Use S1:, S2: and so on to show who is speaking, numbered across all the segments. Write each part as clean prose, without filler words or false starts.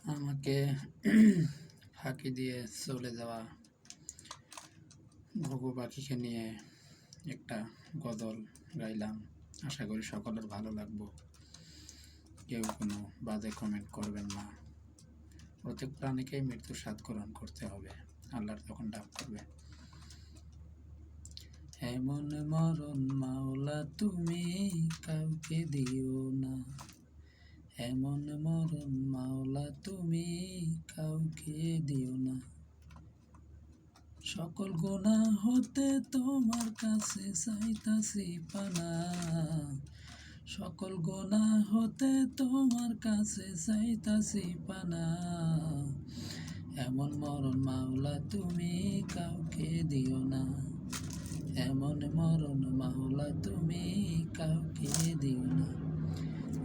S1: আমাকে ফাঁকি দিয়ে চলে যাওয়া ঘুঘু পাখিকে নিয়ে একটা গজল গাইলাম। আশা করি সকলের ভালো লাগবে। কেউ কোনো বাজে কমেন্ট করবেন না। প্রত্যেক প্রাণীকেই মৃত্যুর স্বাদ গ্রহণ করতে হবে, আল্লাহর তখন ডাক করবে। এমন মরণ মাওলা তুমি কাউকে দিও না, এমন মরণ মাওলা তুমি কাউকে দিও না। সকল গুনাহ হতে তোমার কাছে চাইতাছি পানা, সকল গুনাহ হতে তোমার কাছে চাইতাছি পানা। এমন মরণ মাওলা তুমি কাউকে দিও না, এমন মরণ মাওলা তুমি কাউকে দিও না।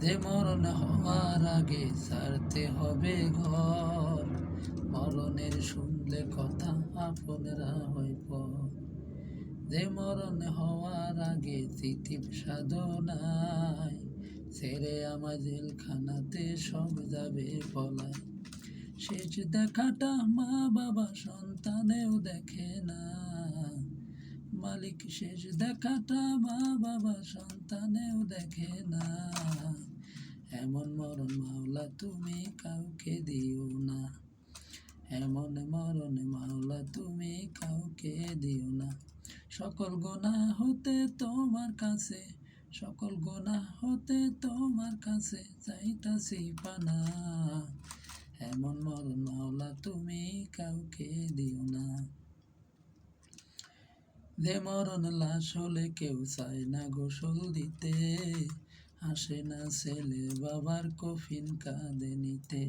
S1: যে মরণ হওয়ার আগে ছাড়তে হবে ঘর, মরণের শুনলে কথা আপনরা হয় পর। যে মরণ হওয়ার আগে তিতিব সাধনায়, ছেড়ে আমার জেলখানাতে সব যাবে পলায়। শেষ দেখাটা মা বাবা সন্তানেও দেখে না, মালিক শেষ দেখাটা মা বাবা সন্তানেও দেখে না। এমন মরণ মাওলা তুমি কাউকে দিও না, এমন মরণ মাওলা তুমি কাউকে দিও না। সকল গুনাহ হতে তোমার কাছে, সকল গুনাহ হতে তোমার কাছে চাইতাছি পানা। এমন মরণ মাওলা তুমি কাউকে দিও না। যে মরণ লাশ হলে কেউ চায় না গোসল দিতে, আসে না ছেলে বাবার কফিন কাঁধে নিতে।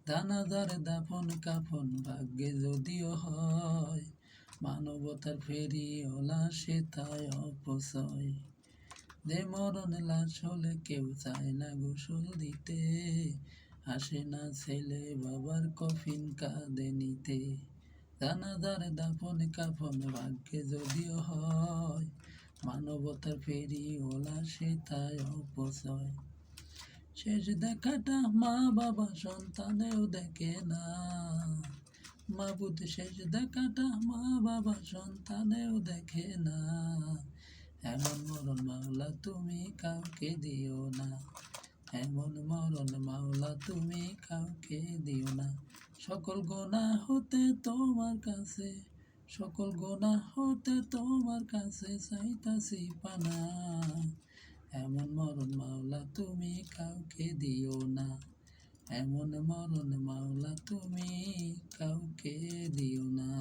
S1: দানাদার দাফন কাফন ভাগ্যে যদিও হয়, মানবতার ফেরিওয়ালা সে তাই অপচয়। যে মরণ লাশ হলে কেউ চায় না গোসল দিতে, আসে না ছেলে বাবার কফিন কাঁধে নিতে। দানাদার দাফন কাফন ভাগ্যে যদিও হয়, মানবতার ফেরিওয়ালা সে তাই অপচয়। শেষ দেখাটা মা বাবা সন্তানেও দেখে না, মাবুদ শেষ দেখাটা মা বাবা সন্তানেও দেখে না। এমন মরণ মাওলা তুমি কাউকে দিও না, এমন মরণ মাওলা তুমি কাউকে দিও না। সকল গুনাহ হতে তোমার কাছে, সকল গুনাহ হতে তোমার কাছে চাইতাছি পানা। এমন মরণ মাওলা তুমি কাউকে দিও না, এমন মরণ মাওলা তুমি কাউকে দিও না।